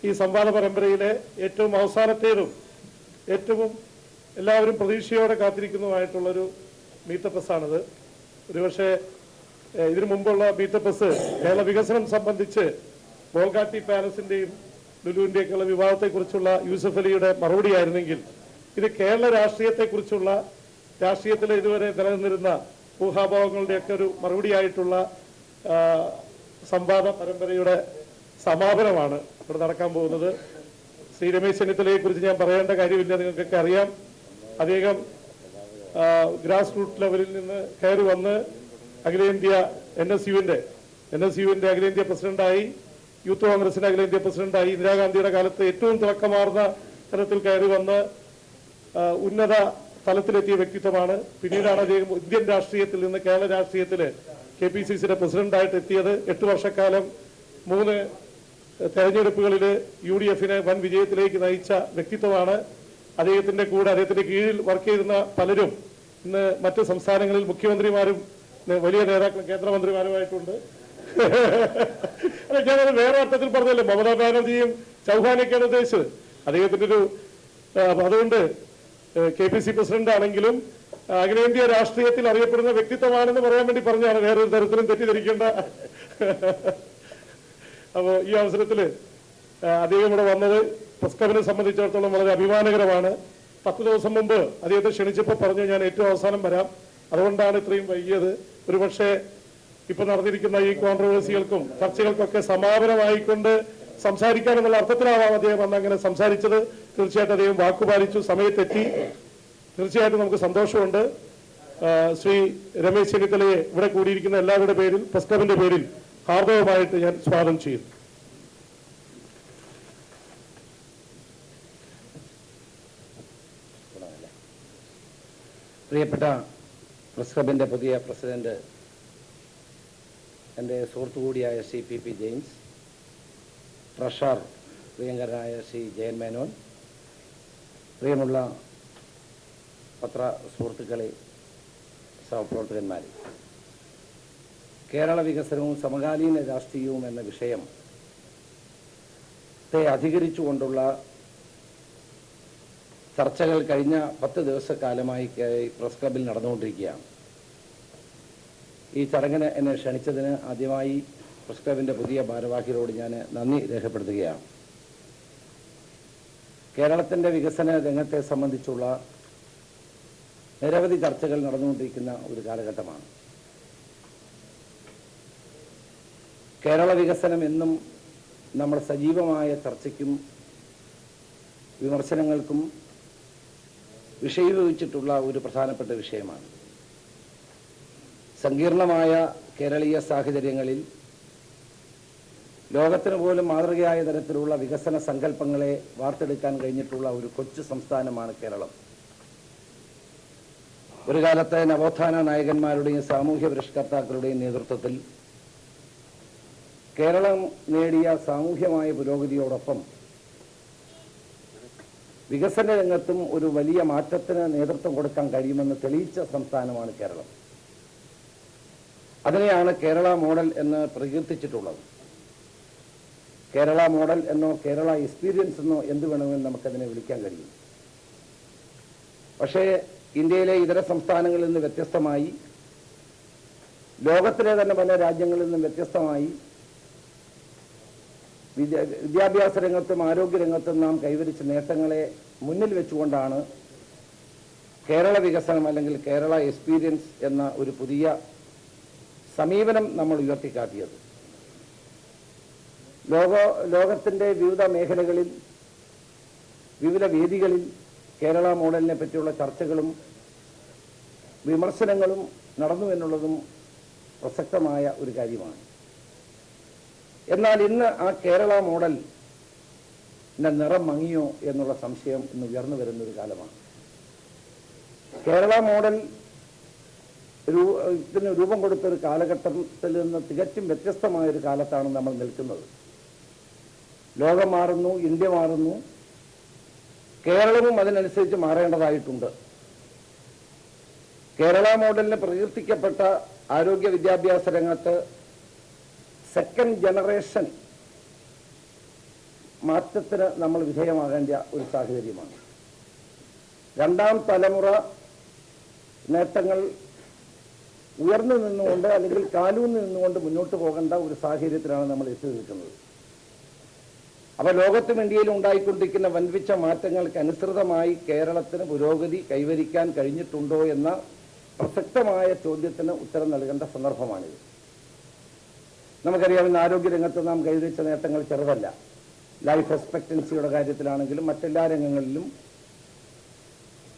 ഈ സംവാദ പരമ്പരയിലെ ഏറ്റവും അവസാനത്തേതും ഏറ്റവും എല്ലാവരും പ്രതീക്ഷയോടെ കാത്തിരിക്കുന്നതുമായിട്ടുള്ളൊരു മീറ്റപ്പസാണിത്. ഒരുപക്ഷെ ഇതിനു മുമ്പുള്ള മീറ്റപ്പസ് കേരള വികസനം സംബന്ധിച്ച് ബോൾഗാട്ടി പാലസിന്റെയും ലുലുവിന്റെയൊക്കെയുള്ള വിവാദത്തെക്കുറിച്ചുള്ള യൂസഫ് അലിയുടെ മറുപടിയായിരുന്നെങ്കിൽ ഇത് കേരള രാഷ്ട്രീയത്തെക്കുറിച്ചുള്ള രാഷ്ട്രീയത്തിൽ ഇതുവരെ നിലനിന്നിരുന്ന ഊഹാഭാവങ്ങളുടെയൊക്കെ ഒരു മറുപടിയായിട്ടുള്ള സംവാദ പരമ്പരയുടെ സമാപനമാണ് ഇവിടെ നടക്കാൻ പോകുന്നത്. ശ്രീ രമേശ് ചെന്നിത്തലയെ കുറിച്ച് ഞാൻ പറയേണ്ട കാര്യമില്ല, നിങ്ങൾക്കൊക്കെ അറിയാം. അദ്ദേഹം ഗ്രാസ് റൂട്ട് ലെവലിൽ നിന്ന് കയറി വന്ന് അഖിലേന്ത്യാ എൻ എസ് യുവിന്റെ അഖിലേന്ത്യാ പ്രസിഡന്റായി, യൂത്ത് കോൺഗ്രസിന്റെ അഖിലേന്ത്യാ പ്രസിഡന്റായി, ഇന്ദിരാഗാന്ധിയുടെ കാലത്ത് ഏറ്റവും തിളക്കമാർന്ന തലത്തിൽ കയറി വന്ന് ഉന്നത തലത്തിലെത്തിയ വ്യക്തിത്വമാണ്. പിന്നീടാണ് അദ്ദേഹം ഇന്ത്യൻ രാഷ്ട്രീയത്തിൽ നിന്ന് കേരള രാഷ്ട്രീയത്തിൽ KPCCയുടെ പ്രസിഡന്റായിട്ട് എത്തിയത്. 8 വർഷക്കാലം 3 തെരഞ്ഞെടുപ്പുകളിൽ UDFനെ വൻ വിജയത്തിലേക്ക് നയിച്ച വ്യക്തിത്വമാണ്. അദ്ദേഹത്തിന്റെ കീഴിൽ വർക്ക് ചെയ്യുന്ന പലരും ഇന്ന് മറ്റ് സംസ്ഥാനങ്ങളിൽ മുഖ്യമന്ത്രിമാരും വലിയ നേതാക്കളും കേന്ദ്രമന്ത്രിമാരുമായിട്ടുണ്ട്. ഞാനത് വേറെ അർത്ഥത്തിൽ പറഞ്ഞല്ലോ, മമതാ ബാനർജിയും ചൗഹാനൊക്കെയാണ് ഉദ്ദേശിച്ചത്. അദ്ദേഹത്തിന്റെ അതുകൊണ്ട് KPC പ്രസിഡന്റ് ആണെങ്കിലും അഖിലേന്ത്യാ രാഷ്ട്രീയത്തിൽ അറിയപ്പെടുന്ന വ്യക്തിത്വമാണെന്ന് പറയാൻ വേണ്ടി പറഞ്ഞാണ്, വേറൊരു തരത്തിലും തെറ്റിദ്ധരിക്കേണ്ട. അപ്പോൾ ഈ അവസരത്തിൽ അദ്ദേഹം ഇവിടെ വന്നത് പ്രസ് ക്ലബിനെ സംബന്ധിച്ചിടത്തോളം വളരെ അഭിമാനകരമാണ്. 10 ദിവസം മുമ്പ് അദ്ദേഹത്തെ ക്ഷണിച്ചപ്പോൾ പറഞ്ഞു ഞാൻ ഏറ്റവും അവസാനം വരാം, അതുകൊണ്ടാണ് ഇത്രയും വൈകിയത്. ഒരുപക്ഷെ ഇപ്പൊ നടന്നിരിക്കുന്ന ഈ കോൺട്രവേഴ്സികൾക്കും ചർച്ചകൾക്കൊക്കെ സമാപനമായിക്കൊണ്ട് സംസാരിക്കാനെന്നുള്ള അർത്ഥത്തിലാവാം അദ്ദേഹം അന്ന് അങ്ങനെ സംസാരിച്ചത്. തീർച്ചയായിട്ടും അദ്ദേഹം വാക്കുപാലിച്ചു, സമയത്തെത്തി. തീർച്ചയായിട്ടും നമുക്ക് സന്തോഷമുണ്ട്. ശ്രീ രമേശ് ചെന്നിത്തലയെ ഇവിടെ കൂടിയിരിക്കുന്ന എല്ലാവരുടെ പേരിൽ, പ്രസ് ക്ലബിന്റെ പേരിൽ ഹാർദവമായിട്ട് ഞാൻ സ്വാഗതം ചെയ്യുന്നു. പ്രിയപ്പെട്ട പ്രസ് ക്ലബിന്റെ പുതിയ പ്രസിഡന്റ്, എൻ്റെ സുഹൃത്തു കൂടിയായ ശ്രീ PP ജെയിംസ്, ട്രഷറർ പ്രിയങ്കരനായ ശ്രീ ജയൻ മേനോൻ, പ്രിയമുള്ള പത്ര സുഹൃത്തുക്കളെ, സഹപ്രവർത്തകന്മാരെ, കേരള വികസനവും സമകാലീന രാഷ്ട്രീയവും എന്ന വിഷയത്തെ അധികരിച്ചുകൊണ്ടുള്ള ചർച്ചകൾ കഴിഞ്ഞ 10 ദിവസക്കാലമായി പ്രസ് ക്ലബിൽ നടന്നുകൊണ്ടിരിക്കുകയാണ്. ഈ ചടങ്ങിന് എന്നെ ക്ഷണിച്ചതിന് ആദ്യമായി പ്രസ് ക്ലബിൻ്റെ പുതിയ ഭാരവാഹികളോട് ഞാൻ നന്ദി രേഖപ്പെടുത്തുകയാണ്. കേരളത്തിൻ്റെ വികസന രംഗത്തെ സംബന്ധിച്ചുള്ള നിരവധി ചർച്ചകൾ നടന്നുകൊണ്ടിരിക്കുന്ന ഒരു കാലഘട്ടമാണ്. കേരള വികസനം എന്നും നമ്മൾ സജീവമായ ചർച്ചയ്ക്കും വിമർശനങ്ങൾക്കും വിഷയീഭവിച്ചിട്ടുള്ള ഒരു പ്രധാനപ്പെട്ട വിഷയമാണ്. സങ്കീർണമായ കേരളീയ സാഹചര്യങ്ങളിൽ ലോകത്തിന് പോലും മാതൃകയായ തരത്തിലുള്ള വികസന സങ്കല്പങ്ങളെ വാർത്തെടുക്കാൻ കഴിഞ്ഞിട്ടുള്ള ഒരു കൊച്ചു സംസ്ഥാനമാണ് കേരളം. ഒരു കാലത്തെ നവോത്ഥാന നായകന്മാരുടെയും സാമൂഹ്യ പരിഷ്കർത്താക്കളുടെയും നേതൃത്വത്തിൽ കേരളം നേടിയ സാമൂഹ്യമായ പുരോഗതിയോടൊപ്പം വികസന രംഗത്തും ഒരു വലിയ മാറ്റത്തിന് നേതൃത്വം കൊടുക്കാൻ കഴിയുമെന്ന് തെളിയിച്ച സംസ്ഥാനമാണ് കേരളം. അതിനെയാണ് കേരള മോഡൽ എന്ന് പ്രകീർത്തിച്ചിട്ടുള്ളത്. കേരള മോഡൽ എന്നോ കേരള എക്സ്പീരിയൻസ് എന്നോ എന്ത് വേണമെങ്കിലും നമുക്കതിനെ വിളിക്കാൻ കഴിയും. പക്ഷേ ഇന്ത്യയിലെ ഇതര സംസ്ഥാനങ്ങളിൽ നിന്ന് വ്യത്യസ്തമായി, ലോകത്തിലെ തന്നെ പല രാജ്യങ്ങളിൽ നിന്നും വ്യത്യസ്തമായി വിദ്യാഭ്യാസ രംഗത്തും ആരോഗ്യരംഗത്തും നാം കൈവരിച്ച നേട്ടങ്ങളെ മുന്നിൽ വെച്ചുകൊണ്ടാണ് കേരള വികസനം അല്ലെങ്കിൽ കേരള എക്സ്പീരിയൻസ് എന്ന ഒരു പുതിയ സമീപനം നമ്മൾ ഉയർത്തിക്കാട്ടിയത്. ലോകത്തിൻ്റെ വിവിധ മേഖലകളിൽ, വിവിധ വേദികളിൽ കേരള മോഡലിനെ പറ്റിയുള്ള ചർച്ചകളും വിമർശനങ്ങളും നടന്നു എന്നുള്ളതും പ്രസക്തമായ ഒരു കാര്യമാണ്. എന്നാൽ ഇന്ന് ആ കേരള മോഡൽ നിറം മങ്ങിയോ എന്നുള്ള സംശയം ഇന്ന് ഉയർന്നു വരുന്നൊരു കാലമാണ്. കേരള മോഡൽ ഇതിന് രൂപം കൊടുത്തൊരു കാലഘട്ടത്തിൽ നിന്ന് തികച്ചും വ്യത്യസ്തമായൊരു കാലത്താണ് നമ്മൾ നിൽക്കുന്നത്. ലോകം മാറുന്നു, ഇന്ത്യ മാറുന്നു, കേരളവും അതിനനുസരിച്ച് മാറേണ്ടതായിട്ടുണ്ട്. കേരള മോഡലിന് പ്രകീർത്തിക്കപ്പെട്ട ആരോഗ്യ വിദ്യാഭ്യാസ രംഗത്ത് സെക്കൻഡ് ജനറേഷൻ മാറ്റത്തിന് നമ്മൾ വിധേയമാകേണ്ട ഒരു സാഹചര്യമാണ്. രണ്ടാം തലമുറ നേട്ടങ്ങൾ ഉയർന്നു നിന്നുകൊണ്ട് അല്ലെങ്കിൽ കാലൂന്ന് നിന്നുകൊണ്ട് മുന്നോട്ട് പോകേണ്ട ഒരു സാഹചര്യത്തിലാണ് നമ്മൾ എത്തി നിൽക്കുന്നത്. അപ്പോൾ ലോകത്തും ഇന്ത്യയിലും ഉണ്ടായിക്കൊണ്ടിരിക്കുന്ന വൻപിച്ച മാറ്റങ്ങൾക്ക് അനുസൃതമായി കേരളത്തിന് പുരോഗതി കൈവരിക്കാൻ കഴിഞ്ഞിട്ടുണ്ടോ എന്ന പ്രസക്തമായ ചോദ്യത്തിന് ഉത്തരം നൽകേണ്ട സന്ദർഭമാണിത്. നമുക്കറിയാവുന്ന ആരോഗ്യരംഗത്ത് നാം കൈവരിച്ച നേട്ടങ്ങൾ ചെറുതല്ല. ലൈഫ് എക്സ്പെക്ടൻസിയുടെ കാര്യത്തിലാണെങ്കിലും മറ്റെല്ലാ രംഗങ്ങളിലും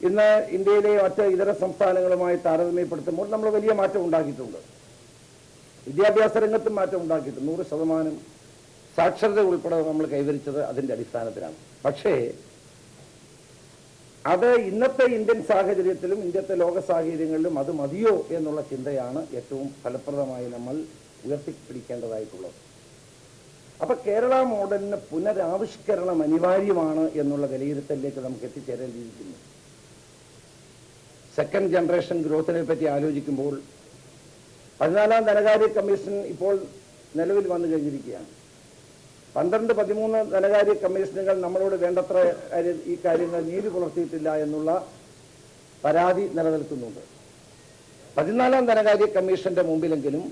ഇന്ന് ഇന്ത്യയിലെ മറ്റ് ഇതര സംസ്ഥാനങ്ങളുമായി താരതമ്യപ്പെടുത്തുമ്പോൾ നമ്മൾ വലിയ മാറ്റം ഉണ്ടാക്കിയിട്ടുണ്ട്. വിദ്യാഭ്യാസ രംഗത്തും മാറ്റം ഉണ്ടാക്കിയിട്ടുണ്ട്. 100% സാക്ഷരത ഉൾപ്പെടെ നമ്മൾ കൈവരിച്ചത് അതിൻ്റെ അടിസ്ഥാനത്തിലാണ്. പക്ഷേ അത് ഇന്നത്തെ ഇന്ത്യൻ സാഹചര്യത്തിലും ഇന്ത്യത്തെ ലോക സാഹചര്യങ്ങളിലും അത് മതിയോ എന്നുള്ള ചിന്തയാണ് ഏറ്റവും ഫലപ്രദമായി നമ്മൾ ഉയർത്തിപ്പിടിക്കേണ്ടതായിട്ടുള്ളത്. അപ്പം കേരള മോഡലിന് പുനരാവിഷ്കരണം അനിവാര്യമാണ് എന്നുള്ള വിലയിരുത്തലിലേക്ക് നമുക്ക് എത്തിച്ചേരേണ്ടിയിരിക്കുന്നു. സെക്കൻഡ് ജനറേഷൻ ഗ്രോത്തിനെ പറ്റി ആലോചിക്കുമ്പോൾ 14ാം ധനകാര്യ കമ്മീഷൻ ഇപ്പോൾ നിലവിൽ വന്നു കഴിഞ്ഞിരിക്കുകയാണ്. 12-13 ധനകാര്യ കമ്മീഷനുകൾ നമ്മളോട് വേണ്ടത്ര ഈ കാര്യങ്ങൾ നീതി പുലർത്തിയിട്ടില്ല എന്നുള്ള പരാതി നിലനിൽക്കുന്നുണ്ട്. 14ാം ധനകാര്യ കമ്മീഷന്റെ മുമ്പിലെങ്കിലും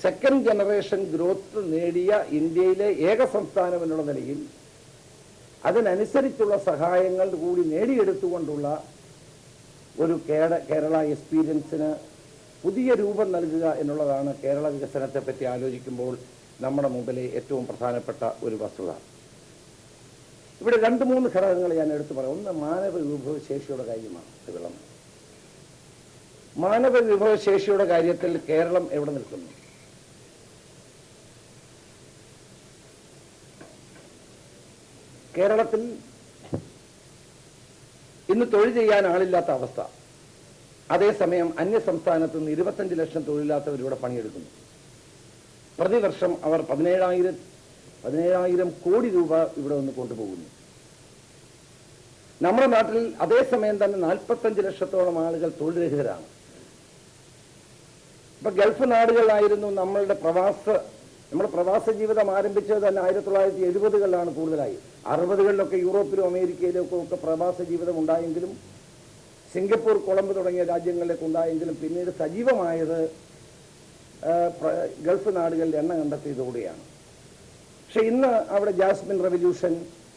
സെക്കൻഡ് ജനറേഷൻ ഗ്രോത്ത് നേടിയ ഇന്ത്യയിലെ ഏക സംസ്ഥാനം എന്നുള്ള നിലയിൽ അതിനനുസരിച്ചുള്ള സഹായങ്ങൾ കൂടി നേടിയെടുത്തുകൊണ്ടുള്ള ഒരു കേരള എക്സ്പീരിയൻസിന് പുതിയ രൂപം നൽകുക എന്നുള്ളതാണ് കേരള വികസനത്തെ പറ്റി ആലോചിക്കുമ്പോൾ നമ്മുടെ മുമ്പിലെ ഏറ്റവും പ്രധാനപ്പെട്ട ഒരു വസ്തുത. ഇവിടെ 2-3 ഘടകങ്ങൾ ഞാൻ എടുത്തു പറയാം. ഒന്ന് മാനവ വിഭവശേഷിയുടെ കാര്യമാണ്. മാനവ വിഭവശേഷിയുടെ കാര്യത്തിൽ കേരളം എവിടെ നിൽക്കുന്നു? കേരളത്തിൽ ഇന്ന് തൊഴിൽ ചെയ്യാൻ ആളില്ലാത്ത അവസ്ഥ. അതേസമയം അന്യ സംസ്ഥാനത്ത് നിന്ന് 25 ലക്ഷം തൊഴിലില്ലാത്തവരിവിടെ പണിയെടുക്കുന്നു. പ്രതിവർഷം അവർ 17,000 കോടി രൂപ ഇവിടെ നിന്ന് കൊണ്ടുപോകുന്നു. നമ്മുടെ നാട്ടിൽ അതേസമയം തന്നെ 45 ലക്ഷത്തോളം ആളുകൾ തൊഴിൽ രഹിതരാണ്. ഇപ്പൊ ഗൾഫ് നാടുകളിലായിരുന്നു നമ്മുടെ പ്രവാസ ജീവിതം ആരംഭിച്ചത് തന്നെ 1970-കളിലാണ് കൂടുതലായി. 60-കളിലൊക്കെ യൂറോപ്പിലും അമേരിക്കയിലും ഒക്കെ പ്രവാസ ജീവിതം ഉണ്ടായെങ്കിലും സിംഗപ്പൂർ, കൊളംബോ തുടങ്ങിയ രാജ്യങ്ങളിലേക്ക് ഉണ്ടായെങ്കിലും പിന്നീട് സജീവമായത് ഗൾഫ് നാടുകളിൽ എണ്ണ കണ്ടെത്തിയതോടെയാണ്. പക്ഷെ ഇന്ന് അവിടെ ജാസ്മിൻ റെവല്യൂഷൻ,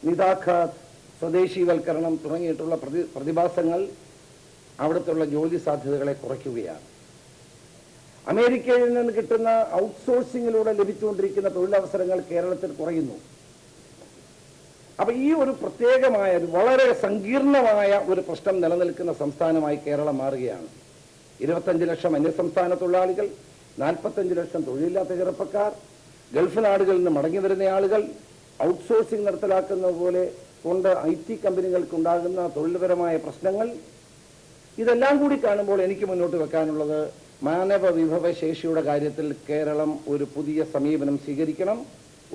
നിതാഖാത്ത്, സ്വദേശീവൽക്കരണം തുടങ്ങിയിട്ടുള്ള പ്രതിഭാസങ്ങൾ അവിടുത്തെ ജോലി സാധ്യതകളെ കുറയ്ക്കുകയാണ്. അമേരിക്കയിൽ നിന്ന് കിട്ടുന്ന ഔട്ട്സോഴ്സിങ്ങിലൂടെ ലഭിച്ചുകൊണ്ടിരിക്കുന്ന തൊഴിലവസരങ്ങൾ കേരളത്തിൽ കുറയുന്നു. അപ്പൊ ഈ ഒരു പ്രത്യേകമായ വളരെ സങ്കീർണമായ ഒരു പ്രശ്നം നിലനിൽക്കുന്ന സംസ്ഥാനമായി കേരളം മാറുകയാണ്. 25 ലക്ഷം അന്യസംസ്ഥാന തൊഴിലാളികൾ, 45 ലക്ഷം തൊഴിലില്ലാത്ത ചെറുപ്പക്കാർ, ഗൾഫ് നാടുകളിൽ നിന്ന് മടങ്ങി വരുന്ന ആളുകൾ, ഔട്ട്സോഴ്സിംഗ് നിർത്തലാക്കുന്ന പോലെ കൊണ്ട് IT കമ്പനികൾക്കുണ്ടാകുന്ന തൊഴിൽപരമായ പ്രശ്നങ്ങൾ, ഇതെല്ലാം കൂടി കാണുമ്പോൾ എനിക്ക് മുന്നോട്ട് വെക്കാനുള്ളത് മാനവ വിഭവശേഷിയുടെ കാര്യത്തിൽ കേരളം ഒരു പുതിയ സമീപനം സ്വീകരിക്കണം,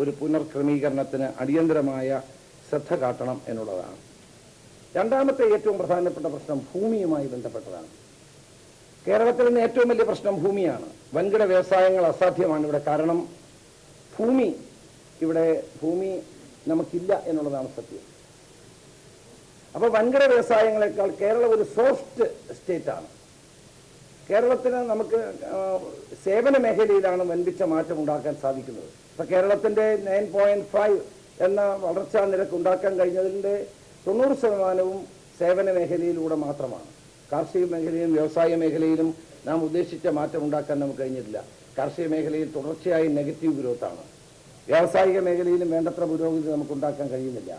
ഒരു പുനർക്രമീകരണത്തിന് അടിയന്തരമായ ശ്രദ്ധ കാട്ടണം എന്നുള്ളതാണ്. രണ്ടാമത്തെ ഏറ്റവും പ്രധാനപ്പെട്ട പ്രശ്നം ഭൂമിയുമായി ബന്ധപ്പെട്ടതാണ്. കേരളത്തിൽ നിന്ന് ഏറ്റവും വലിയ പ്രശ്നം ഭൂമിയാണ്. വൻകിട വ്യവസായങ്ങൾ അസാധ്യമാണ് ഇവിടെ. കാരണം ഭൂമി നമുക്കില്ല എന്നുള്ളതാണ് സത്യം. അപ്പോൾ വൻകിട വ്യവസായങ്ങളെക്കാൾ കേരളം ഒരു സോഫ്റ്റ് സ്റ്റേറ്റാണ്. കേരളത്തിന് നമുക്ക് സേവന മേഖലയിലാണ് വൻപിച്ച മാറ്റം ഉണ്ടാക്കാൻ സാധിക്കുന്നത്. ഇപ്പം കേരളത്തിൻ്റെ 9.5 എന്ന വളർച്ചാ നിരക്ക് ഉണ്ടാക്കാൻ കഴിഞ്ഞതിൻ്റെ 90% സേവന മേഖലയിലൂടെ മാത്രമാണ്. കാർഷിക മേഖലയിലും വ്യവസായ മേഖലയിലും നാം ഉദ്ദേശിച്ച മാറ്റം ഉണ്ടാക്കാൻ നമുക്ക് കഴിഞ്ഞിട്ടില്ല. കാർഷിക മേഖലയിൽ തുടർച്ചയായി നെഗറ്റീവ് ഗ്രോത്താണ്. വ്യാവസായിക മേഖലയിലും വേണ്ടത്ര പുരോഗതി നമുക്ക് ഉണ്ടാക്കാൻ കഴിയുന്നില്ല.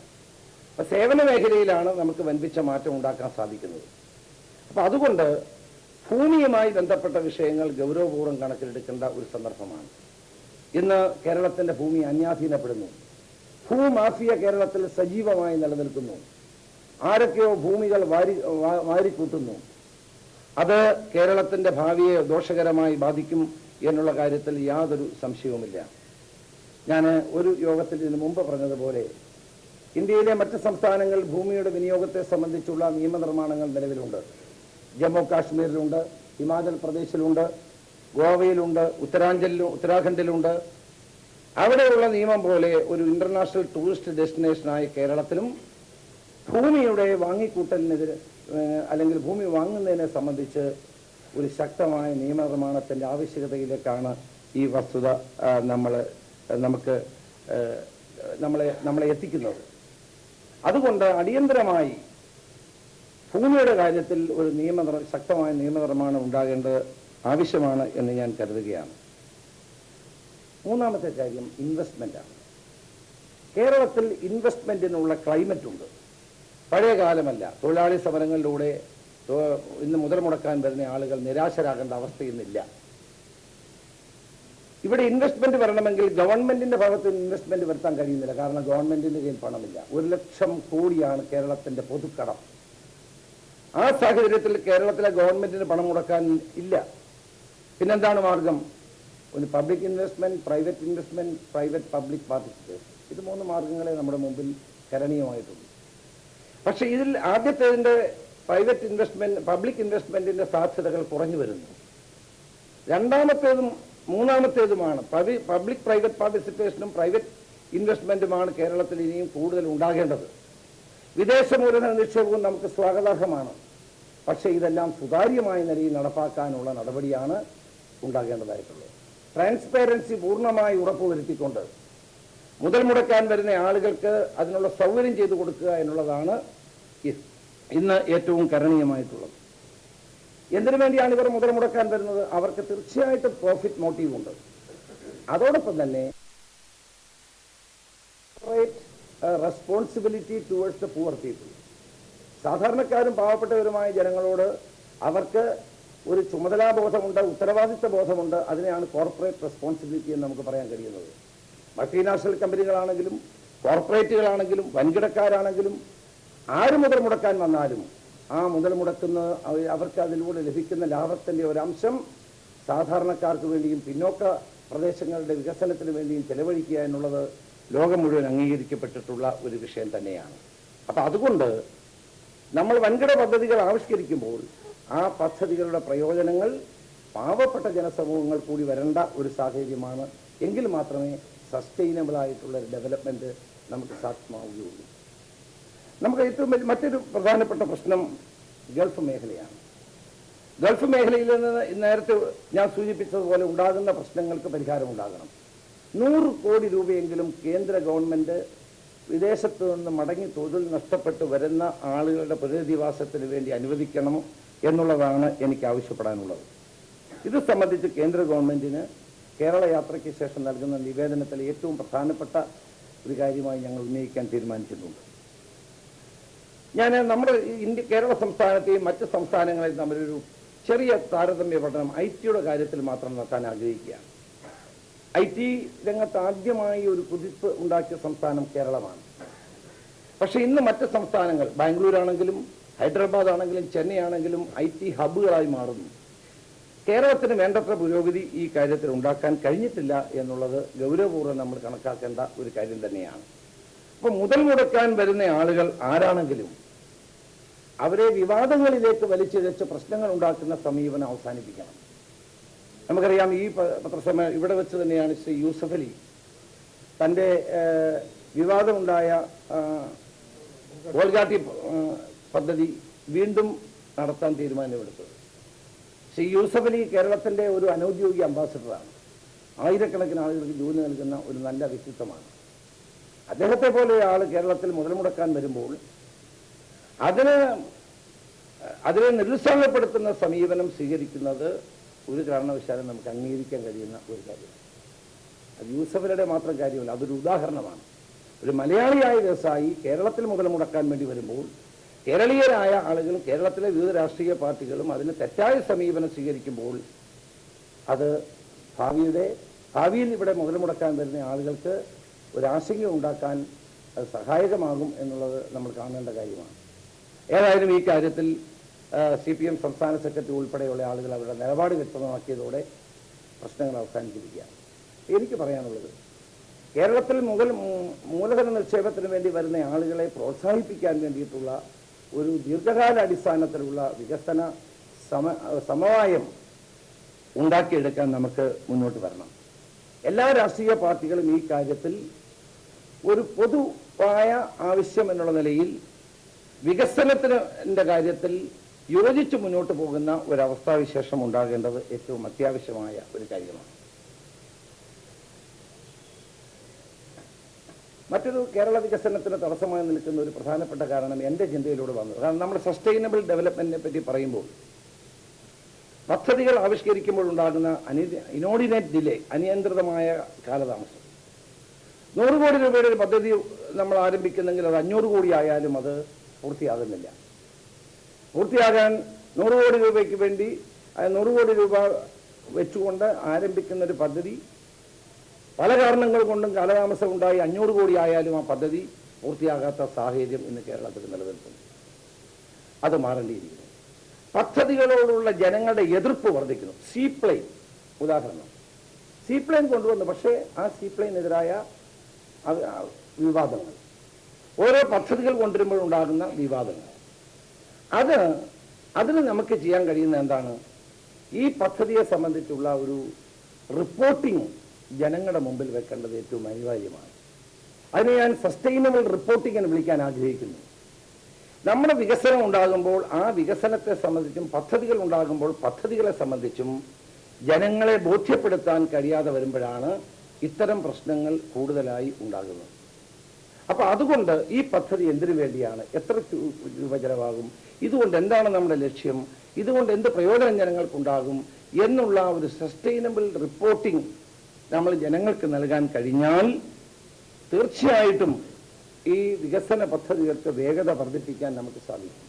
അപ്പം സേവന മേഖലയിലാണ് നമുക്ക് വൻപിച്ച മാറ്റം ഉണ്ടാക്കാൻ സാധിക്കുന്നത്. അപ്പം അതുകൊണ്ട് ഭൂമിയുമായി ബന്ധപ്പെട്ട വിഷയങ്ങൾ ഗൗരവപൂർവ്വം കണക്കിലെടുക്കേണ്ട ഒരു സന്ദർഭമാണ്. ഇന്ന് കേരളത്തിൻ്റെ ഭൂമി അന്യാധീനപ്പെടുന്നു. ഭൂമാഫിയ കേരളത്തിൽ സജീവമായി നിലനിൽക്കുന്നു. ആരൊക്കെയോ ഭൂമികൾ വാരിക്കൂട്ടുന്നു. അത് കേരളത്തിൻ്റെ ഭാവിയെ ദോഷകരമായി ബാധിക്കും എന്നുള്ള കാര്യത്തിൽ യാതൊരു സംശയവുമില്ല. ഞാൻ ഒരു യോഗത്തിൽ ഇതിനു മുമ്പ് പറഞ്ഞതുപോലെ ഇന്ത്യയിലെ മറ്റ് സംസ്ഥാനങ്ങളിൽ ഭൂമിയുടെ വിനിയോഗത്തെ സംബന്ധിച്ചുള്ള നിയമനിർമ്മാണങ്ങൾ നിലവിലുണ്ട്. ജമ്മു കാശ്മീരിലുണ്ട്, ഹിമാചൽ പ്രദേശിലുണ്ട്, ഗോവയിലുണ്ട്, ഉത്തരാഖണ്ഡിലുണ്ട്. അവിടെയുള്ള നിയമം പോലെ ഒരു ഇന്റർനാഷണൽ ടൂറിസ്റ്റ് ഡെസ്റ്റിനേഷനായ കേരളത്തിലും ഭൂമിയുടെ വാങ്ങിക്കൂട്ടലിനെതിരെ അല്ലെങ്കിൽ ഭൂമി വാങ്ങുന്നതിനെ സംബന്ധിച്ച് ഒരു ശക്തമായ നിയമനിർമ്മാണത്തിൻ്റെ ആവശ്യകതയിലേക്കാണ് ഈ വസ്തുത നമ്മളെ എത്തിക്കുന്നത്. അതുകൊണ്ട് അടിയന്തരമായി ഭൂമിയുടെ കാര്യത്തിൽ ഒരു ശക്തമായ നിയമനിർമ്മാണം ഉണ്ടാകേണ്ടത് ആവശ്യമാണ് എന്ന് ഞാൻ കരുതുകയാണ്. മൂന്നാമത്തെ കാര്യം ഇൻവെസ്റ്റ്മെൻ്റാണ്. കേരളത്തിൽ ഇൻവെസ്റ്റ്മെൻറ്റിനുള്ള ക്ലൈമറ്റ് ഉണ്ട്. പഴയ കാലമല്ല. തൊഴിലാളി സമരങ്ങളിലൂടെ ഇന്ന് മുതൽ മുടക്കാൻ വരുന്ന ആളുകൾ നിരാശരാകേണ്ട അവസ്ഥയൊന്നുമില്ല. ഇവിടെ ഇൻവെസ്റ്റ്മെന്റ് വരണമെങ്കിൽ ഗവൺമെന്റിന്റെ ഭാഗത്ത് ഇൻവെസ്റ്റ്മെന്റ് വരുത്താൻ കഴിയുന്നില്ല. കാരണം ഗവൺമെന്റിന്റെ കയ്യിൽ പണമില്ല. 1 ലക്ഷം കോടിയാണ് കേരളത്തിന്റെ പൊതുക്കടം. ആ സാഹചര്യത്തിൽ കേരളത്തിലെ ഗവൺമെന്റിന് പണം മുടക്കാൻ ഇല്ല. പിന്നെന്താണ് മാർഗം? ഒരു public investment, private investment, private public participation. ഇത് 3 മാർഗങ്ങളെ നമ്മുടെ മുമ്പിൽ കരണീയമായിട്ടുണ്ട്. പക്ഷെ ഇതിൽ ആദ്യത്തേതിന്റെ പ്രൈവറ്റ് ഇൻവെസ്റ്റ്മെന്റ്, പബ്ലിക് ഇൻവെസ്റ്റ്മെന്റിന്റെ സാധ്യതകൾ കുറഞ്ഞു വരുന്നു. രണ്ടാമത്തേതും മൂന്നാമത്തേതുമാണ് പബ്ലിക് പ്രൈവറ്റ് പാർട്ടിസിപ്പേഷനും പ്രൈവറ്റ് ഇൻവെസ്റ്റ്മെന്റുമാണ് കേരളത്തിൽ ഇനിയും കൂടുതൽ ഉണ്ടാകേണ്ടത്. വിദേശ മൂലധന നിക്ഷേപവും നമുക്ക് സ്വാഗതാർഹമാണ്. പക്ഷേ ഇതെല്ലാം സുതാര്യമായ നിലയിൽ നടപ്പാക്കാനുള്ള നടപടിയാണ് ഉണ്ടാകേണ്ടതായിട്ടുള്ളത്. ട്രാൻസ്പെറൻസി പൂർണ്ണമായി ഉറപ്പുവരുത്തിക്കൊണ്ട് മുതൽ മുടക്കാൻ വരുന്ന ആളുകൾക്ക് അതിനുള്ള സൗകര്യം ചെയ്തു കൊടുക്കുക എന്നുള്ളതാണ് ഇന്ന് ഏറ്റവും കരണീയമായിട്ടുള്ളത്. എന്തിനു വേണ്ടിയാണ് ഇവർ മുതൽ മുടക്കാൻ വരുന്നത്? അവർക്ക് തീർച്ചയായിട്ടും പ്രോഫിറ്റ് മോട്ടീവ് ഉണ്ട്. അതോടൊപ്പം തന്നെ responsibility towards the poor people. സാധാരണക്കാരും പാവപ്പെട്ടവരുമായ ജനങ്ങളോട് അവർക്ക് ഒരു ചുമതലാബോധമുണ്ട്, ഉത്തരവാദിത്വ ബോധമുണ്ട്. അതിനെയാണ് കോർപ്പറേറ്റ് റെസ്പോൺസിബിലിറ്റി എന്ന് നമുക്ക് പറയാൻ കഴിയുന്നത്. മൾട്ടിനാഷണൽ കമ്പനികളാണെങ്കിലും കോർപ്പറേറ്റുകളാണെങ്കിലും വൻകിടക്കാരാണെങ്കിലും ആര് മുതൽ മുടക്കാൻ വന്നാലും ആ മുതൽ മുടക്കുന്ന അവർക്ക് അതിലൂടെ ലഭിക്കുന്ന ലാഭത്തിൻ്റെ ഒരംശം സാധാരണക്കാർക്ക് വേണ്ടിയും പിന്നോക്ക പ്രദേശങ്ങളുടെ വികസനത്തിന് വേണ്ടിയും ചെലവഴിക്കുക എന്നുള്ളത് ലോകം മുഴുവൻ അംഗീകരിക്കപ്പെട്ടിട്ടുള്ള ഒരു വിഷയം തന്നെയാണ്. അപ്പം അതുകൊണ്ട് നമ്മൾ വൻകിട പദ്ധതികൾ ആവിഷ്കരിക്കുമ്പോൾ ആ പദ്ധതികളുടെ പ്രയോജനങ്ങൾ പാവപ്പെട്ട ജനസമൂഹങ്ങൾ കൂടി വരേണ്ട ഒരു സാഹചര്യമാണ്. എങ്കിൽ മാത്രമേ സസ്റ്റൈനബിൾ ആയിട്ടുള്ള ഒരു ഡെവലപ്മെൻറ്റ് നമുക്ക് സാധ്യമാവുകയുള്ളൂ. നമുക്ക് ഏറ്റവും മറ്റൊരു പ്രധാനപ്പെട്ട പ്രശ്നം ഗൾഫ് മേഖലയാണ്. ഗൾഫ് മേഖലയിൽ നിന്ന് നേരത്തെ ഞാൻ സൂചിപ്പിച്ചതുപോലെ ഉണ്ടാകുന്ന പ്രശ്നങ്ങൾക്ക് പരിഹാരമുണ്ടാകണം. 100 കോടി രൂപയെങ്കിലും കേന്ദ്ര ഗവൺമെൻറ് വിദേശത്ത് നിന്ന് മടങ്ങി തൊഴിൽ നഷ്ടപ്പെട്ട് വരുന്ന ആളുകളുടെ പുനരധിവാസത്തിന് വേണ്ടി അനുവദിക്കണം എന്നുള്ളതാണ് എനിക്ക് ആവശ്യപ്പെടാനുള്ളത്. ഇത് സംബന്ധിച്ച് കേന്ദ്ര ഗവൺമെൻറ്റിന് കേരള യാത്രയ്ക്ക് ശേഷം നൽകുന്ന നിവേദനത്തിൽ ഏറ്റവും പ്രധാനപ്പെട്ട ഒരു കാര്യമായി ഞങ്ങൾ ഉന്നയിക്കാൻ തീരുമാനിച്ചിട്ടുണ്ട്. നമ്മുടെ കേരള സംസ്ഥാനത്തെയും മറ്റ് സംസ്ഥാനങ്ങളെയും തമ്മിലൊരു ചെറിയ താരതമ്യ പഠനം IT-യുടെ കാര്യത്തിൽ മാത്രം നടത്താൻ ആഗ്രഹിക്കുകയാണ്. IT രംഗത്ത് ആദ്യമായി ഒരു കുതിപ്പ് ഉണ്ടാക്കിയ സംസ്ഥാനം കേരളമാണ്. പക്ഷേ ഇന്ന് മറ്റ് സംസ്ഥാനങ്ങൾ ബാംഗ്ലൂരാണെങ്കിലും ഹൈദരാബാദ് ആണെങ്കിലും ചെന്നൈ ആണെങ്കിലും IT ഹബ്ബുകളായി മാറുന്നു. കേരളത്തിന് വേണ്ടത്ര പുരോഗതി ഈ കാര്യത്തിൽ ഉണ്ടാക്കാൻ കഴിഞ്ഞിട്ടില്ല എന്നുള്ളത് ഗൗരവപൂർവ്വം നമ്മൾ കണക്കാക്കേണ്ട ഒരു കാര്യം തന്നെയാണ്. അപ്പോൾ മുതൽ മുടക്കാൻ വരുന്ന ആളുകൾ ആരാണെങ്കിലും അവരെ വിവാദങ്ങളിലേക്ക് വലിച്ചിഴച്ച് പ്രശ്നങ്ങൾ ഉണ്ടാക്കുന്ന സമീപനം അവസാനിപ്പിക്കണം. നമുക്കറിയാം, ഈ പത്രസമ്മേളനം ഇവിടെ വെച്ച് തന്നെയാണ് ശ്രീ യൂസഫ് അലി തൻ്റെ വിവാദമുണ്ടായ ഗോൾഗാട്ടി പദ്ധതി വീണ്ടും നടത്താൻ തീരുമാനമെടുത്തത്. ശ്രീ യൂസഫ് അലി കേരളത്തിൻ്റെ ഒരു അനൗദ്യോഗിക അംബാസഡറാണ്. ആയിരക്കണക്കിന് ആളുകൾക്ക് ജോലി നൽകുന്ന ഒരു നല്ല വ്യക്തിത്വമാണ്. അദ്ദേഹത്തെ പോലെ ആൾ കേരളത്തിൽ മുതൽ മുടക്കാൻ വരുമ്പോൾ അതിനെ നിരുത്സാഹപ്പെടുത്തുന്ന സമീപനം സ്വീകരിക്കുന്നത് ഒരു കാരണവശാലും നമുക്ക് അംഗീകരിക്കാൻ കഴിയുന്ന ഒരു കാര്യമാണ്. അത് യൂസഫലിയുടെ മാത്രം കാര്യമല്ല, അതൊരു ഉദാഹരണമാണ്. ഒരു മലയാളിയായ വ്യവസായി കേരളത്തിൽ മുതൽ മുടക്കാൻ വേണ്ടി വരുമ്പോൾ കേരളീയരായ ആളുകളും കേരളത്തിലെ വിവിധ രാഷ്ട്രീയ പാർട്ടികളും അതിന് തെറ്റായ സമീപനം സ്വീകരിക്കുമ്പോൾ അത് ഭാവിയിൽ ഇവിടെ മുതൽ മുടക്കാൻ വരുന്ന ആളുകൾക്ക് ഒരാശങ്ക ഉണ്ടാക്കാൻ അത് സഹായകമാകും എന്നുള്ളത് നമ്മൾ കാണേണ്ട കാര്യമാണ്. ഏതായാലും ഈ കാര്യത്തിൽ CPM സംസ്ഥാന സെക്രട്ടറി ഉൾപ്പെടെയുള്ള ആളുകൾ അവരുടെ നിലപാട് വ്യക്തമാക്കിയതോടെ പ്രശ്നങ്ങൾ അവസാനിച്ചിരിക്കുകയാണ്. എനിക്ക് പറയാനുള്ളത്, കേരളത്തിൽ മൂലധന നിക്ഷേപത്തിന് വേണ്ടി വരുന്ന ആളുകളെ പ്രോത്സാഹിപ്പിക്കാൻ വേണ്ടിയിട്ടുള്ള ഒരു ദീർഘകാല അടിസ്ഥാനത്തിലുള്ള വികസന സമവായം ഉണ്ടാക്കിയെടുക്കാൻ നമുക്ക് മുന്നോട്ട് വരണം. എല്ലാ രാഷ്ട്രീയ പാർട്ടികളും ഈ കാര്യത്തിൽ ഒരു പൊതുവായ ആവശ്യം എന്നുള്ള നിലയിൽ വികസനത്തിൻ്റെ കാര്യത്തിൽ യോജിച്ച് മുന്നോട്ട് പോകുന്ന ഒരവസ്ഥാവിശേഷം ഉണ്ടാകേണ്ടത് ഏറ്റവും അത്യാവശ്യമായ ഒരു കാര്യമാണ്. മറ്റൊരു കേരള വികസനത്തിന് തടസ്സമായി നിൽക്കുന്ന ഒരു പ്രധാനപ്പെട്ട കാരണം എൻ്റെ ചിന്തയിലൂടെ വന്നത്, കാരണം നമ്മൾ സസ്റ്റൈനബിൾ ഡെവലപ്മെന്റിനെ പറ്റി പറയുമ്പോൾ പദ്ധതികൾ ആവിഷ്കരിക്കുമ്പോൾ ഉണ്ടാകുന്ന ഇനോർഡിനേറ്റ് ഡിലേ, അനിയന്ത്രിതമായ കാലതാമസം. 100 കോടി രൂപയുടെ ഒരു പദ്ധതി നമ്മൾ ആരംഭിക്കുന്നെങ്കിൽ അത് 500 കോടി ആയാലും അത് പൂർത്തിയാകുന്നില്ല. പൂർത്തിയാകാൻ 100 കോടി രൂപയ്ക്ക് വേണ്ടി 100 കോടി രൂപ വെച്ചുകൊണ്ട് ആരംഭിക്കുന്ന ഒരു പദ്ധതി പല കാരണങ്ങൾ കൊണ്ടും കാലതാമസം ഉണ്ടായി 500 കോടി ആയാലും ആ പദ്ധതി പൂർത്തിയാകാത്ത സാഹചര്യം ഇന്ന് കേരളത്തിൽ നിലനിൽക്കുന്നു. അത് മാറേണ്ടിയിരിക്കുന്നു. പദ്ധതികളോടുള്ള ജനങ്ങളുടെ എതിർപ്പ് വർദ്ധിക്കുന്നു. സീപ്ലെയിൻ ഉദാഹരണം, സീപ്ലെയിൻ കൊണ്ടുവന്നു, പക്ഷേ ആ സീപ്ലെയിനെതിരായ വിവാദങ്ങൾ, ഓരോ പദ്ധതികൾ കൊണ്ടുവരുമ്പോഴുണ്ടാകുന്ന വിവാദങ്ങൾ, അതിന് നമുക്ക് ചെയ്യാൻ കഴിയുന്ന എന്താണ്? ഈ പദ്ധതിയെ സംബന്ധിച്ചുള്ള ഒരു റിപ്പോർട്ടിംഗ് ജനങ്ങളുടെ മുമ്പിൽ വെക്കേണ്ടത് ഏറ്റവും അനിവാര്യമാണ്. അതിനെ ഞാൻ സസ്റ്റൈനബിൾ റിപ്പോർട്ടിംഗ് എന്ന് വിളിക്കാൻ ആഗ്രഹിക്കുന്നു. നമ്മുടെ വികസനം ഉണ്ടാകുമ്പോൾ ആ വികസനത്തെ സംബന്ധിച്ചും പദ്ധതികൾ ഉണ്ടാകുമ്പോൾ പദ്ധതികളെ സംബന്ധിച്ചും ജനങ്ങളെ ബോധ്യപ്പെടുത്താൻ കഴിയാതെ വരുമ്പോഴാണ് ഇത്തരം പ്രശ്നങ്ങൾ കൂടുതലായി ഉണ്ടാകുന്നത്. അപ്പോൾ അതുകൊണ്ട് ഈ പദ്ധതി എന്തിനു വേണ്ടിയാണ്, എത്ര രൂപ ചെലവാകും, ഇതുകൊണ്ട് എന്താണ് നമ്മുടെ ലക്ഷ്യം, ഇതുകൊണ്ട് എന്ത് പ്രയോജനം ജനങ്ങൾക്കുണ്ടാകും എന്നുള്ള ഒരു സസ്റ്റൈനബിൾ റിപ്പോർട്ടിംഗ് നമ്മൾ ജനങ്ങൾക്ക് നൽകാൻ കഴിഞ്ഞാൽ തീർച്ചയായിട്ടും ഈ വികസന പദ്ധതികൾക്ക് വേഗത വർദ്ധിപ്പിക്കാൻ നമുക്ക് സാധിക്കും.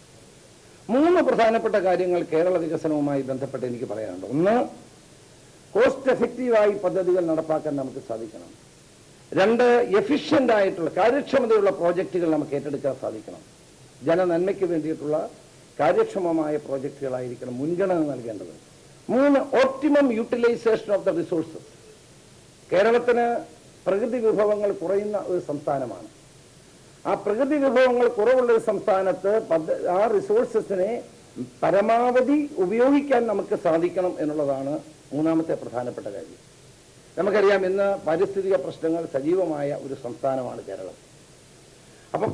3 പ്രധാനപ്പെട്ട കാര്യങ്ങൾ കേരള വികസനവുമായി ബന്ധപ്പെട്ട് എനിക്ക് പറയാനുണ്ട്. ഒന്ന്, കോസ്റ്റ് എഫക്റ്റീവായി പദ്ധതികൾ നടപ്പാക്കാൻ നമുക്ക് സാധിക്കണം. 2, എഫിഷ്യൻ്റ് ആയിട്ടുള്ള കാര്യക്ഷമതയുള്ള പ്രോജക്റ്റുകൾ നമുക്ക് ഏറ്റെടുക്കാൻ സാധിക്കണം. ജനനന്മയ്ക്ക് വേണ്ടിയിട്ടുള്ള കാര്യക്ഷമമായ പ്രോജക്റ്റുകളായിരിക്കണം മുൻഗണന നൽകേണ്ടത്. 3, optimum utilization of the resources. കേരളത്തിന് പ്രകൃതി വിഭവങ്ങൾ കുറയുന്ന ഒരു സംസ്ഥാനമാണ്. ആ പ്രകൃതി വിഭവങ്ങൾ കുറവുള്ള ഒരു സംസ്ഥാനത്ത് ആ റിസോഴ്സസിനെ പരമാവധി ഉപയോഗിക്കാൻ നമുക്ക് സാധിക്കണം എന്നുള്ളതാണ് 3ാമത്തെ പ്രധാനപ്പെട്ട കാര്യം. നമുക്കറിയാം, ഇന്ന് പാരിസ്ഥിതിക പ്രശ്നങ്ങൾ സജീവമായ ഒരു സംസ്ഥാനമാണ് കേരളം. അപ്പം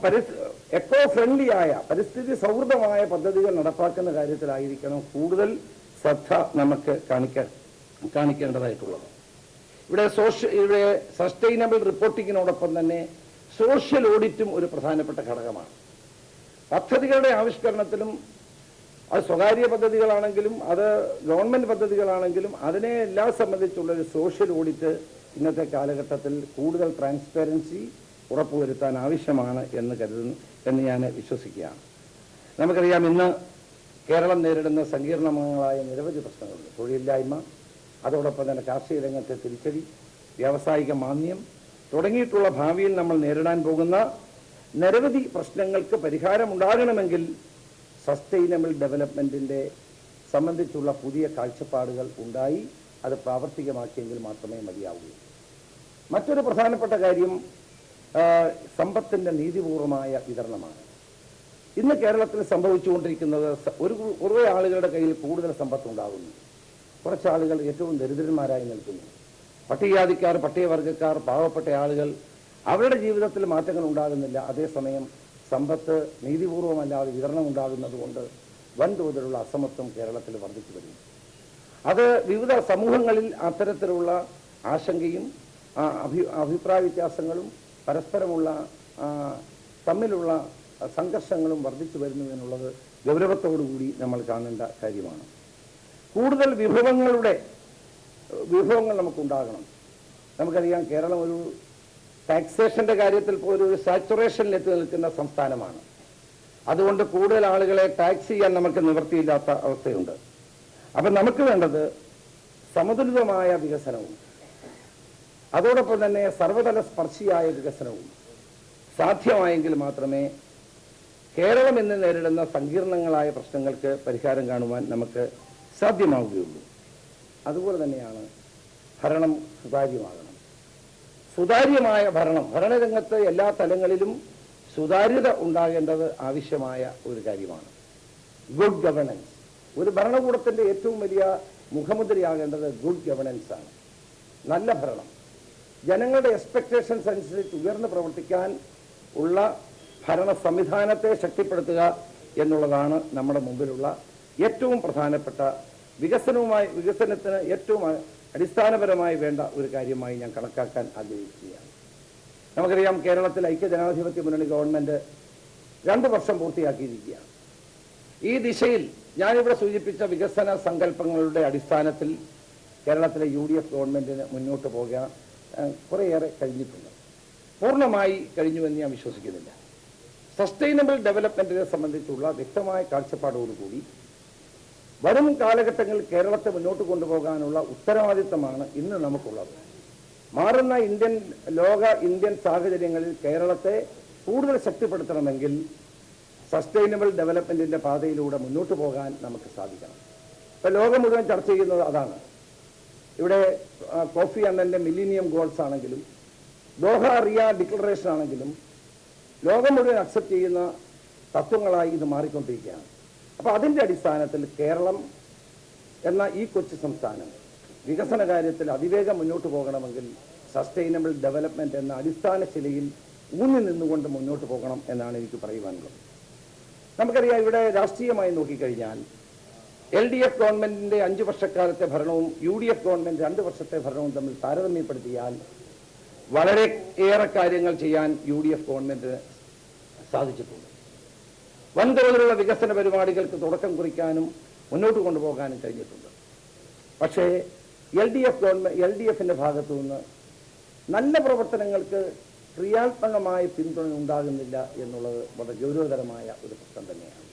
എക്കോ ഫ്രണ്ട്ലി ആയ പരിസ്ഥിതി സൗഹൃദമായ പദ്ധതികൾ നടപ്പാക്കുന്ന കാര്യത്തിലായിരിക്കണം കൂടുതൽ ശ്രദ്ധ നമുക്ക് കാണിക്കേണ്ടതായിട്ടുള്ളത്. ഇവിടെ സസ്റ്റൈനബിൾ റിപ്പോർട്ടിങ്ങിനോടൊപ്പം തന്നെ സോഷ്യൽ ഓഡിറ്റും ഒരു പ്രധാനപ്പെട്ട ഘടകമാണ്. പദ്ധതികളുടെ ആവിഷ്കരണത്തിലും അത് സ്വകാര്യ പദ്ധതികളാണെങ്കിലും അത് ഗവൺമെൻറ് പദ്ധതികളാണെങ്കിലും അതിനെ എല്ലാം സംബന്ധിച്ചുള്ള ഒരു സോഷ്യൽ ഓഡിറ്റ് ഇന്നത്തെ കാലഘട്ടത്തിൽ കൂടുതൽ ട്രാൻസ്പെറൻസി ഉറപ്പുവരുത്താൻ ആവശ്യമാണ് എന്ന് ഞാൻ വിശ്വസിക്കുകയാണ്. നമുക്കറിയാം, ഇന്ന് കേരളം നേരിടുന്ന സങ്കീർണങ്ങളായ നിരവധി പ്രശ്നങ്ങളുണ്ട്. തൊഴിലില്ലായ്മ, അതോടൊപ്പം തന്നെ കാർഷിക രംഗത്തെ തിരിച്ചടി, വ്യാവസായിക മാന്ദ്യം തുടങ്ങിയിട്ടുള്ള ഭാവിയിൽ നമ്മൾ നേരിടാൻ പോകുന്ന നിരവധി പ്രശ്നങ്ങൾക്ക് പരിഹാരമുണ്ടാകണമെങ്കിൽ സസ്റ്റൈനബിൾ ഡെവലപ്മെൻറ്റിൻ്റെ സംബന്ധിച്ചുള്ള പുതിയ കാഴ്ചപ്പാടുകൾ ഉണ്ടായി അത് പ്രാവർത്തികമാക്കിയെങ്കിൽ മാത്രമേ മതിയാവൂ. മറ്റൊരു പ്രധാനപ്പെട്ട കാര്യം സമ്പത്തിൻ്റെ നീതിപൂർവമായ വിതരണമാണ്. ഇന്ന് കേരളത്തിൽ സംഭവിച്ചുകൊണ്ടിരിക്കുന്നത് കുറേ ആളുകളുടെ കയ്യിൽ കൂടുതൽ സമ്പത്തുണ്ടാകുന്നു, കുറച്ചാളുകൾ ഏറ്റവും ദരിദ്രന്മാരായി നിൽക്കുന്നു. പട്ടികജാതിക്കാർ, പട്ടികവർഗക്കാർ, പാവപ്പെട്ട ആളുകൾ, അവരുടെ ജീവിതത്തിൽ മാറ്റങ്ങൾ ഉണ്ടാകുന്നില്ല. അതേസമയം സമ്പത്ത് നീതിപൂർവമല്ലാതെ വിതരണം ഉണ്ടാകുന്നത് കൊണ്ട് വൻതോതിലുള്ള അസമത്വം കേരളത്തിൽ വർദ്ധിച്ചു വരുന്നു. അത് വിവിധ സമൂഹങ്ങളിൽ അത്തരത്തിലുള്ള ആശങ്കയും അഭിപ്രായ വ്യത്യാസങ്ങളും പരസ്പരമുള്ള തമ്മിലുള്ള സംഘർഷങ്ങളും വർദ്ധിച്ചു വരുന്നു എന്നുള്ളത് ഗൗരവത്തോടുകൂടി നമ്മൾ കാണേണ്ട കാര്യമാണ്. കൂടുതൽ വിഭവങ്ങൾ നമുക്കുണ്ടാകണം. നമുക്കറിയാം, കേരളം ഒരു ടാക്സേഷൻ്റെ കാര്യത്തിൽ പോലും ഒരു സാച്ചുറേഷനിലെത്തി നിൽക്കുന്ന സംസ്ഥാനമാണ്. അതുകൊണ്ട് കൂടുതൽ ആളുകളെ ടാക്സ് ചെയ്യാൻ നമുക്ക് നിവൃത്തിയില്ലാത്ത അവസ്ഥയുണ്ട്. അപ്പം നമുക്ക് വേണ്ടത് സമതുലിതമായ വികസനവും അതോടൊപ്പം തന്നെ സർവതല സ്പർശിയായ വികസനവും സാധ്യമായെങ്കിൽ മാത്രമേ കേരളം ഇന്ന് നേരിടുന്ന സങ്കീർണങ്ങളായ പ്രശ്നങ്ങൾക്ക് പരിഹാരം കാണുവാൻ നമുക്ക് സാധ്യമാവുകയുള്ളൂ. അതുപോലെ തന്നെയാണ് ഭരണം സുതാര്യമാകണം. സുതാര്യമായ ഭരണരംഗത്ത് എല്ലാ തലങ്ങളിലും സുതാര്യത ഉണ്ടാകേണ്ടത് ആവശ്യമായ ഒരു കാര്യമാണ്. ഗുഡ് ഗവർണൻസ്, ഒരു ഭരണകൂടത്തിൻ്റെ ഏറ്റവും വലിയ മുഖമുദ്രയാകേണ്ടത് ഗുഡ് ഗവർണൻസ് ആണ്. നല്ല ഭരണം. ജനങ്ങളുടെ എക്സ്പെക്ടേഷൻസ് അനുസരിച്ച് ഉയർന്ന് പ്രവർത്തിക്കാൻ ഉള്ള ഭരണ സംവിധാനത്തെ ശക്തിപ്പെടുത്തുക എന്നുള്ളതാണ് നമ്മുടെ മുമ്പിലുള്ള ഏറ്റവും പ്രധാനപ്പെട്ട വികസനത്തിന് ഏറ്റവും അടിസ്ഥാനപരമായി വേണ്ട ഒരു കാര്യമായി ഞാൻ കണക്കാക്കാൻ ആഗ്രഹിക്കുകയാണ്. നമുക്കറിയാം, കേരളത്തിൽ ഐക്യജനാധിപത്യ മുന്നണി ഗവൺമെന്റ് 2 വർഷം പൂർത്തിയാക്കിയിരിക്കുകയാണ്. ഈ ദിശയിൽ ഞാനിവിടെ സൂചിപ്പിച്ച വികസന സങ്കല്പങ്ങളുടെ അടിസ്ഥാനത്തിൽ കേരളത്തിലെ UDF ഗവൺമെന്റിന് മുന്നോട്ട് പോകാൻ കുറേയേറെ കഴിഞ്ഞിട്ടുണ്ട്. പൂർണ്ണമായി കഴിഞ്ഞുവെന്ന് ഞാൻ വിശ്വസിക്കുന്നില്ല. സസ്റ്റൈനബിൾ ഡെവലപ്മെന്റിനെ സംബന്ധിച്ചുള്ള വ്യക്തമായ കാഴ്ചപ്പാടോടുകൂടി വരും കാലഘട്ടങ്ങളിൽ കേരളത്തെ മുന്നോട്ട് കൊണ്ടുപോകാനുള്ള ഉത്തരവാദിത്തമാണ് ഇന്ന് നമുക്കുള്ളത്. മാറുന്ന ഇന്ത്യൻ സാഹചര്യങ്ങളിൽ കേരളത്തെ കൂടുതൽ ശക്തിപ്പെടുത്തണമെങ്കിൽ സസ്റ്റൈനബിൾ ഡെവലപ്മെന്റിന്റെ പാതയിലൂടെ മുന്നോട്ട് പോകാൻ നമുക്ക് സാധിക്കണം. ഇപ്പം ലോകം മുഴുവൻ ചർച്ച ചെയ്യുന്നത് അതാണ്. ഇവിടെ കോഫി അന്നന്റെ മില്ലീനിയം ഗോൾസ് ആണെങ്കിലും ദോഹ റിയ ഡിക്ലറേഷൻ ആണെങ്കിലും ലോകം മുഴുവൻ അക്സെപ്റ്റ് ചെയ്യുന്ന തത്വങ്ങളായി ഇത് മാറിക്കൊണ്ടിരിക്കുകയാണ്. അപ്പോൾ അതിൻ്റെ അടിസ്ഥാനത്തിൽ കേരളം എന്ന ഈ കൊച്ചു സംസ്ഥാനം വികസന കാര്യത്തിൽ അതിവേഗം മുന്നോട്ട് പോകണമെങ്കിൽ സസ്റ്റൈനബിൾ ഡെവലപ്മെന്റ് എന്ന അടിസ്ഥാന ശിലയിൽ ഊന്നി നിന്നുകൊണ്ട് മുന്നോട്ട് പോകണം എന്നാണ് എനിക്ക് പറയുവാനുള്ളത്. നമുക്കറിയാം, ഇവിടെ രാഷ്ട്രീയമായി നോക്കിക്കഴിഞ്ഞാൽ LDF ഗവൺമെന്റിന്റെ 5 വർഷക്കാലത്തെ ഭരണവും UDF ഗവൺമെന്റ് 2 വർഷത്തെ ഭരണവും തമ്മിൽ താരതമ്യപ്പെടുത്തിയാൽ വളരെ ഏറെ കാര്യങ്ങൾ ചെയ്യാൻ UDF ഗവൺമെന്റിന് സാധിച്ചിട്ടുണ്ട്. വൻതോതിലുള്ള വികസന പരിപാടികൾക്ക് തുടക്കം കുറിക്കാനും മുന്നോട്ട് കൊണ്ടുപോകാനും കഴിഞ്ഞിട്ടുണ്ട്. പക്ഷേ LDFന്റെ ഭാഗത്തു നിന്ന് നല്ല പ്രവർത്തനങ്ങൾക്ക് ക്രിയാത്മകമായ പിന്തുണ ഉണ്ടാകുന്നില്ല എന്നുള്ളത് വളരെ ഗൗരവതരമായ ഒരു പ്രശ്നം തന്നെയാണ്.